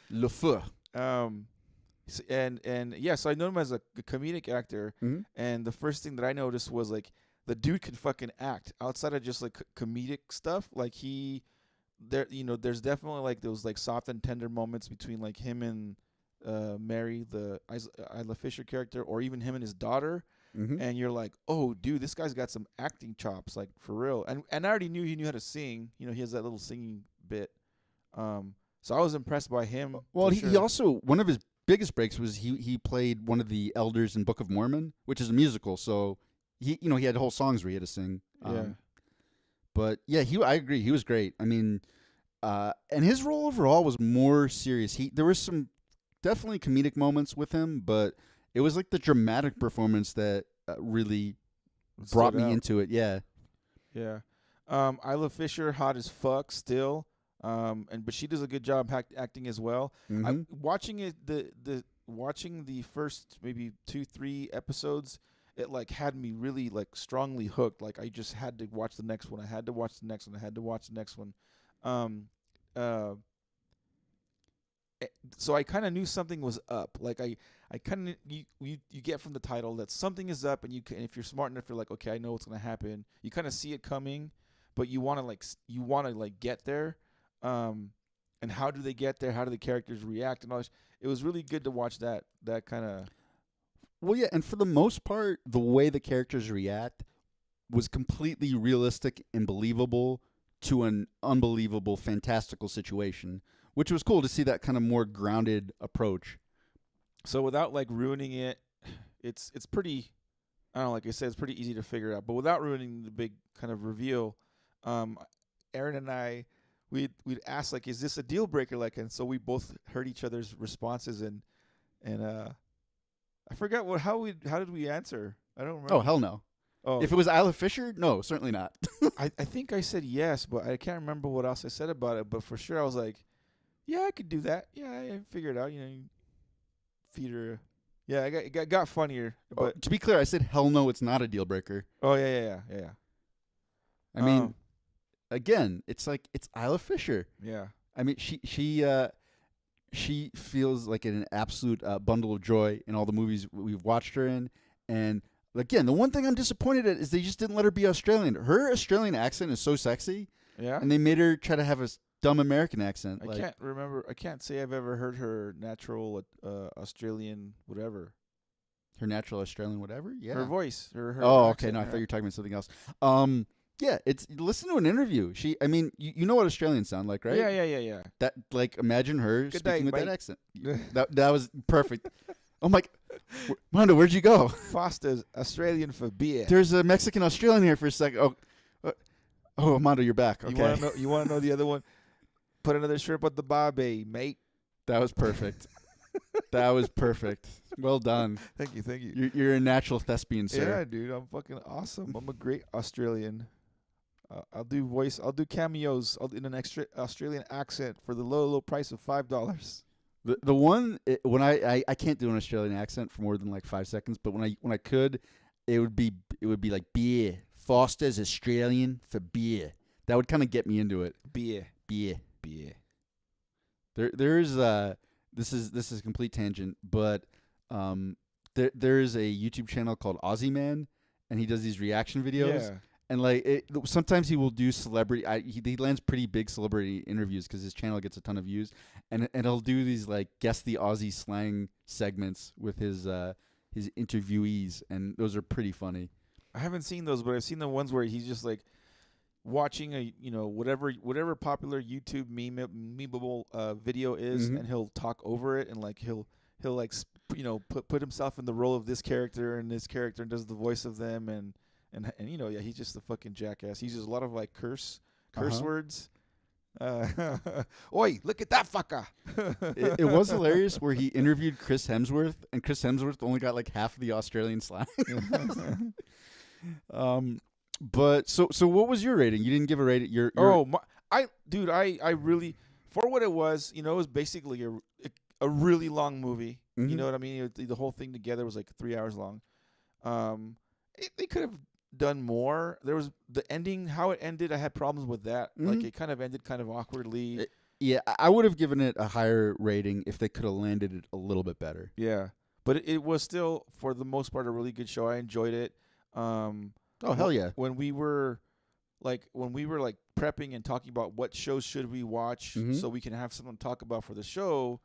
Le Feu. So I know him as a comedic actor, Mm-hmm. and the first thing that I noticed was like the dude can fucking act outside of just like comedic stuff. Like there's definitely like those like soft and tender moments between like him and Mary, the Isla Fisher character, or even him and his daughter. Mm-hmm. And you're like, oh, dude, this guy's got some acting chops, like for real. And I already knew he knew how to sing. He has that little singing bit. So I was impressed by him. Well, he sure. also, one of his biggest breaks was he played one of the elders in Book of Mormon, which is a musical. So he had whole songs where he had to sing. Yeah. But yeah, I agree. He was great. I mean, and his role overall was more serious. There was some definitely comedic moments with him, but it was like the dramatic performance that really brought me into it. Yeah. Yeah. Isla Fisher, hot as fuck still. But she does a good job acting as well. Mm-hmm. Watching the first maybe 2-3 episodes, it like had me really like strongly hooked. Like I just had to watch the next one. I had to watch the next one. I had to watch the next one. So I kind of knew something was up. Like I kind of you get from the title that something is up, and if you're smart enough, you're like, okay, I know what's gonna happen. You kind of see it coming, but you want to get there. And how do they get there? How do the characters react and all this? It was really good to watch that kind of. Well, yeah, and for the most part, the way the characters react was completely realistic and believable to an unbelievable, fantastical situation, which was cool to see that kind of more grounded approach. So without like ruining it, it's pretty. I don't know, like I said, it's pretty easy to figure out. But without ruining the big kind of reveal, Aaron and I, we'd ask like, is this a deal breaker? Like, and so we both heard each other's responses and I forgot how did we answer? I don't remember. Oh, hell no. Oh, if it was Isla Fisher, no, certainly not. I think I said yes, but I can't remember what else I said about it. But for sure, I was like, yeah, I could do that. Yeah, I figured it out. You feed her. Yeah, it got funnier. But to be clear, I said hell no, it's not a deal breaker. Oh yeah. I mean, again, it's like it's Isla Fisher. Yeah. I mean, she feels like an absolute bundle of joy in all the movies we've watched her in. And again, the one thing I'm disappointed at is they just didn't let her be Australian. Her Australian accent is so sexy. Yeah. And they made her try to have a dumb American accent. I can't remember. I can't say I've ever heard her natural Australian whatever. Her natural Australian whatever? Yeah. Her voice. Her okay. accent, No, I thought you were talking about something else. Yeah, listen to an interview. You know what Australians sound like, right? Yeah. That imagine her Good speaking day, with that mate. accent. that was perfect. Oh my, Mondo, where'd you go? Foster's Australian for beer. There's a Mexican Australian here for a second. Oh, Mondo, you're back. Okay, You want to know the other one? Put another shrimp on the barbie, mate. that was perfect. That was perfect. Well done. Thank you. You're a natural thespian, sir. Yeah, dude, I'm fucking awesome. I'm a great Australian. I'll do cameos in an extra Australian accent for the low price of $5. The one when I can't do an Australian accent for more than like 5 seconds, but when I could, it would be like beer. Foster's Australian for beer. That would kind of get me into it. Beer. There's this is a complete tangent, but there is a YouTube channel called Aussie Man, and he does these reaction videos. Yeah. And like sometimes he will do celebrity. He lands pretty big celebrity interviews because his channel gets a ton of views, and he'll do these like guess the Aussie slang segments with his interviewees, and those are pretty funny. I haven't seen those, but I've seen the ones where he's just like watching a whatever popular YouTube memeable video is, Mm-hmm. and he'll talk over it, and like he'll like put himself in the role of this character and this character, and does the voice of them, and he's just a fucking jackass. He uses a lot of like curse words. Oi, look at that fucker. It was hilarious where he interviewed Chris Hemsworth, and Chris Hemsworth only got like half of the Australian slang. But so what was your rating? You didn't give a rating. Your I really, for what it was, it was basically a really long movie. You know what I mean? The whole thing together was like 3 hours long. They could have done more. There was the ending, how it ended. I had problems with that. Like it kind of ended kind of awkwardly. Yeah, I would have given it a higher rating if they could have landed it a little bit better. Yeah, but it was still, for the most part, a really good show. I enjoyed it. Oh hell yeah! When we were prepping and talking about what shows should we watch so we can have something to talk about for the show,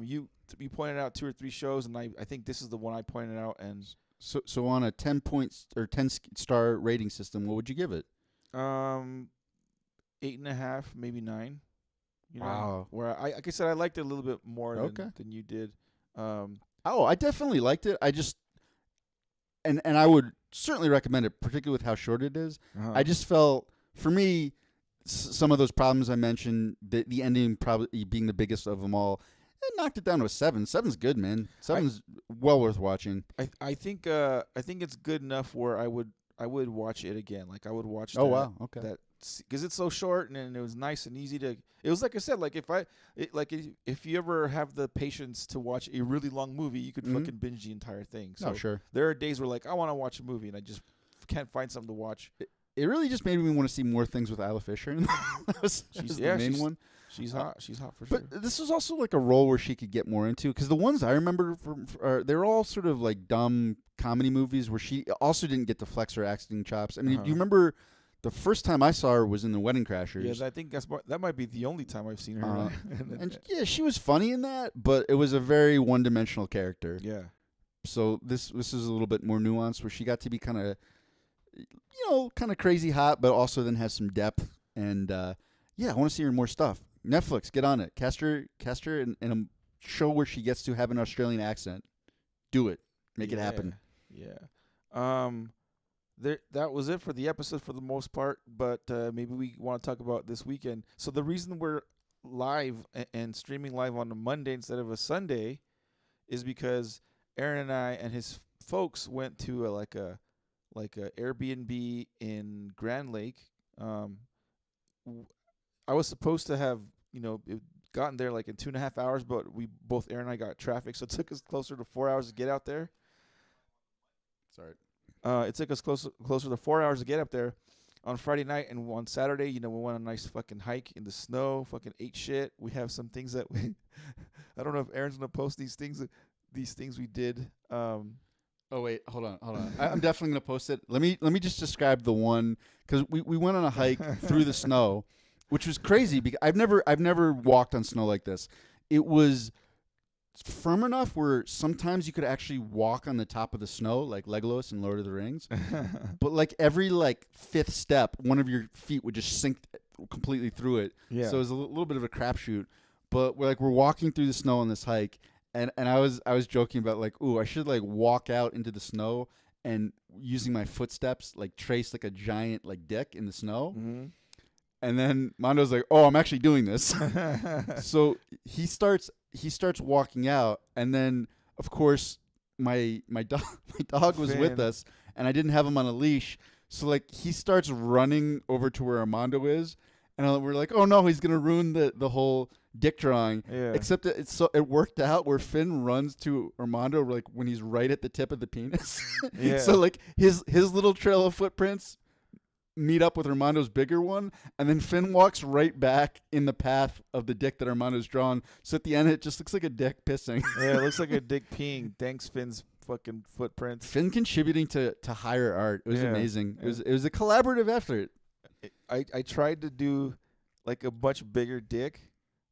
you pointed out 2 or 3 shows, and I think this is the one I pointed out. And so on a 10 points or 10-star rating system, what would you give it? 8.5, maybe 9. Wow. Where like I said, I liked it a little bit more than you did. I definitely liked it. I just and I would certainly recommend it, particularly with how short it is. I just felt, for me, some of those problems I mentioned, the ending probably being the biggest of them all, it knocked it down to a 7. 7's good, man. 7's well worth watching. I think it's good enough where I would watch it again. Like I would watch. Oh wow, okay. That because it's so short and it was nice and easy to. It was like I said, like if you ever have the patience to watch a really long movie, you could fucking binge the entire thing. So sure. There are days where like I want to watch a movie and I just can't find something to watch. It really just made me want to see more things with Isla Fisher. That was the main one. She's hot. She's hot for sure. But this was also like a role where she could get more into, because the ones I remember they're all sort of like dumb comedy movies where she also didn't get to flex her acting chops. I mean, do you remember the first time I saw her was in The Wedding Crashers? Yeah, I think that might be the only time I've seen her. And yeah, she was funny in that, but it was a very one-dimensional character. Yeah. So this is a little bit more nuanced, where she got to be kind of crazy hot, but also then has some depth. And yeah, I want to see her in more stuff. Netflix, get on it. Cast her in a show where she gets to have an Australian accent. Do it. Make it happen. Yeah. That was it for the episode for the most part, but maybe we want to talk about this weekend. So the reason we're live and streaming live on a Monday instead of a Sunday is because Aaron and I and his folks went to a Airbnb in Grand Lake. I was supposed to have gotten there like in 2.5 hours, but Aaron and I got traffic, so it took us closer to 4 hours to get out there. Sorry. It took us closer to 4 hours to get up there on Friday night, and on Saturday, we went on a nice fucking hike in the snow, fucking ate shit. We have some things that I don't know if Aaron's gonna post these things we did. Oh wait, hold on. I'm definitely gonna post it. Let me just describe the one, because we went on a hike through the snow, which was crazy because I've never walked on snow like this. It was firm enough where sometimes you could actually walk on the top of the snow like Legolas in Lord of the Rings. But like every fifth step, one of your feet would just sink completely through it. Yeah. So it was a little bit of a crapshoot. But we're walking through the snow on this hike, and I was joking about I should walk out into the snow and using my footsteps trace a giant dick in the snow. Mm-hmm. And then Mondo's like, "Oh, I'm actually doing this." So he starts walking out, and then of course my dog was with us, and I didn't have him on a leash. So he starts running over to where Armando is, and we're like, "Oh no, he's gonna ruin the whole dick drawing." Yeah. Except it worked out where Finn runs to Armando when he's right at the tip of the penis. Yeah. So his little trail of footprints meet up with Armando's bigger one, and then Finn walks right back in the path of the dick that Armando's drawn. So at the end, it just looks like a dick pissing. Yeah, it looks like a dick peeing. Thanks, Finn's fucking footprints. Finn contributing to higher art. It was amazing. Yeah. It was a collaborative effort. I tried to do a much bigger dick,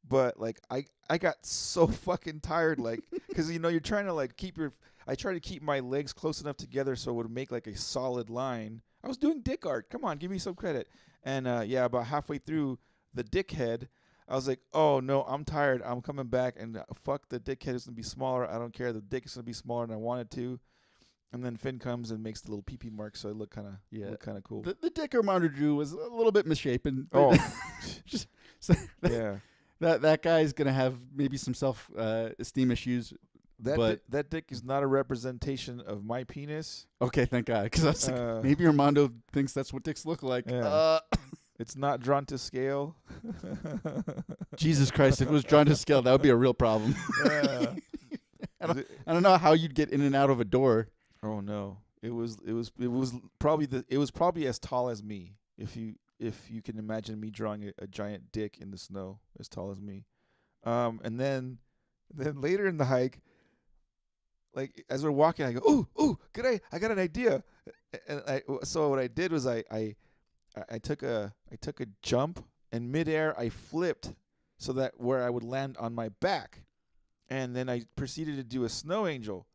but I got so fucking tired, because you're trying to I try to keep my legs close enough together so it would make a solid line. I was doing dick art. Come on, give me some credit. And about halfway through the dick head, I was like, oh no, I'm tired. I'm coming back, and fuck, the dick head is gonna be smaller. I don't care. The dick is gonna be smaller than I wanted to. And then Finn comes and makes the little pee-pee mark, so it looked kind of cool. The dick Armando drew was a little bit misshapen. Oh, that guy's gonna have maybe some self esteem issues that dick is not a representation of my penis. Okay, thank God. Because I was like, maybe Armando thinks that's what dicks look like. Yeah. It's not drawn to scale. Jesus Christ! If it was drawn to scale, that would be a real problem. I don't know how you'd get in and out of a door. Oh no! It was probably as tall as me. If you can imagine me drawing a giant dick in the snow as tall as me, and then later in the hike, like as we're walking, I go, ooh, good, I got an idea. And so what I did was I took a jump, and midair I flipped so that where I would land on my back, and then I proceeded to do a snow angel,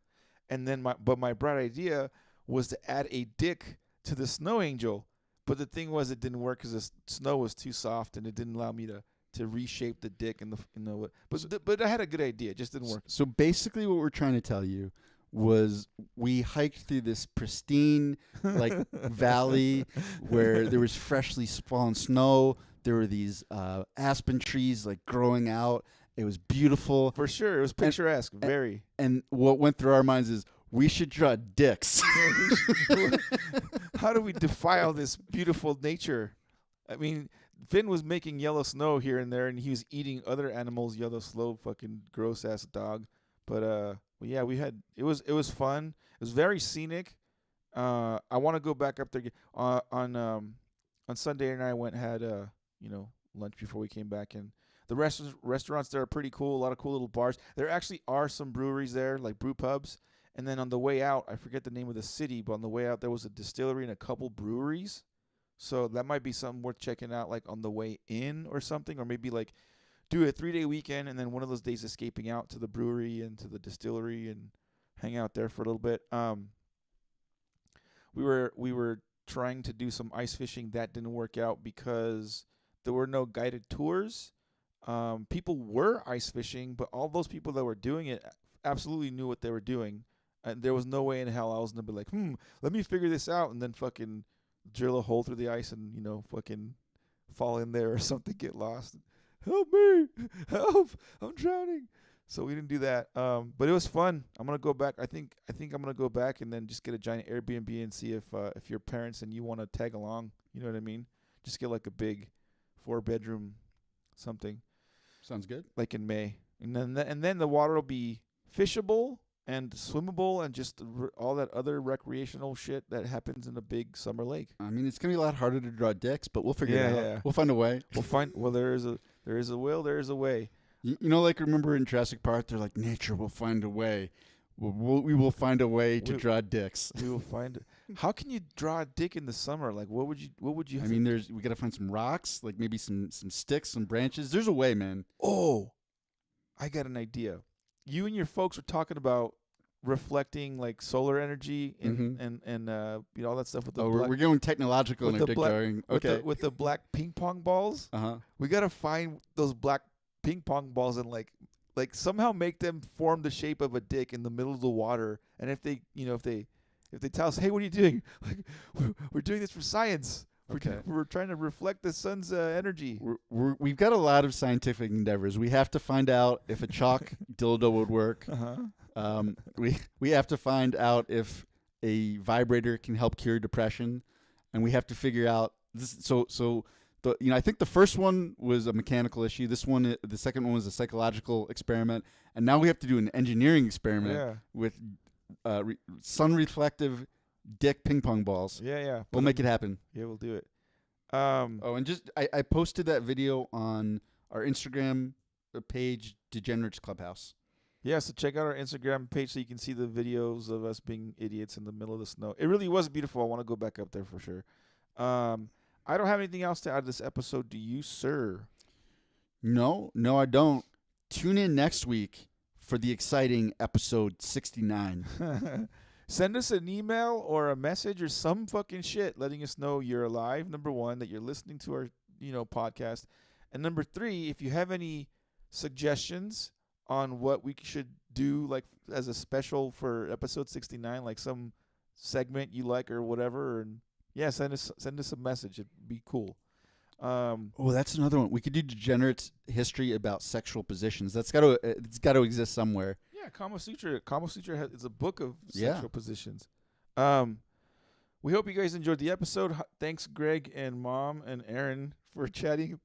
and then my bright idea was to add a dick to the snow angel, but the thing was it didn't work because the snow was too soft and it didn't allow me to reshape the dick but I had a good idea, it just didn't work. So basically, what we're trying to tell you was we hiked through this pristine valley where there was freshly fallen snow. There were these aspen trees growing out. It was beautiful. For sure. It was picturesque. Very. And what went through our minds is we should draw dicks. How do we defile this beautiful nature? I mean, Finn was making yellow snow here and there, and he was eating other animals' yellow snow, fucking gross ass dog. But yeah, it was fun. It was very scenic. I want to go back up there on Sunday night. I went and had lunch before we came back, and the restaurants there are pretty cool. A lot of cool little bars. There actually are some breweries there, like brew pubs. And then on the way out, I forget the name of the city, but on the way out there was a distillery and a couple breweries. So that might be something worth checking out, like on the way in or something, or maybe do a 3-day weekend and then one of those days escaping out to the brewery and to the distillery and hang out there for a little bit. We were trying to do some ice fishing. That didn't work out because there were no guided tours. People were ice fishing, but all those people that were doing it absolutely knew what they were doing. And there was no way in hell I was going to be like, let me figure this out and then fucking drill a hole through the ice and, fucking fall in there or something, get lost. Help me. Help. I'm drowning. So we didn't do that. But it was fun. I'm going to go back. I think I'm going to go back and then just get a giant Airbnb and see if your parents and you want to tag along. You know what I mean? Just get a big 4-bedroom something. Sounds good. Like in May. And then the water will be fishable and swimmable and just all that other recreational shit that happens in a big summer lake. I mean, it's going to be a lot harder to draw dicks, but we'll figure it out. Yeah. We'll find a way. There is a will, there is a way. Remember in Jurassic Park, they're like, nature will find a way. We will find a way to draw dicks. We will find it. How can you draw a dick in the summer? What would you I mean, we got to find some rocks, maybe some sticks, some branches. There's a way, man. Oh, I got an idea. You and your folks were talking about reflecting solar energy and all that stuff with the we're going technological in our dick drawing. Okay. With the black ping pong balls. We got to find those black ping pong balls and somehow make them form the shape of a dick in the middle of the water. And if they tell us, hey, what are you doing? We're doing this for science. We're trying to reflect the sun's energy. We've got a lot of scientific endeavors. We have to find out if a chalk dildo would work. We have to find out if a vibrator can help cure depression, and we have to figure out this. So I think the first one was a mechanical issue. The second one was a psychological experiment, and now we have to do an engineering experiment with sun reflective dick ping pong balls. Yeah. We'll make it happen. Yeah, we'll do it. And just I posted that video on our Instagram page, Degenerates Clubhouse. Yeah, so check out our Instagram page so you can see the videos of us being idiots in the middle of the snow. It really was beautiful. I want to go back up there for sure. I don't have anything else to add to this episode. Do you, sir? No, I don't. Tune in next week for the exciting episode 69. Send us an email or a message or some fucking shit letting us know you're alive, number one, that you're listening to our podcast. And number 3, if you have any suggestions on what we should do as a special for episode 69, some segment you like or whatever, and send us a message. It'd be cool. That's another one. We could do Degenerates history about sexual positions. It's got to exist somewhere. Yeah, Kama Sutra. Kama Sutra is a book of Yeah. sexual positions. We hope you guys enjoyed the episode. Thanks, Greg and Mom and Aaron, for chatting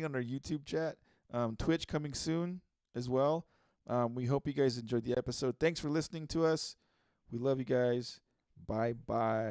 on our YouTube chat. Twitch coming soon as well. We hope you guys enjoyed the episode. Thanks for listening to us. We love you guys. Bye-bye.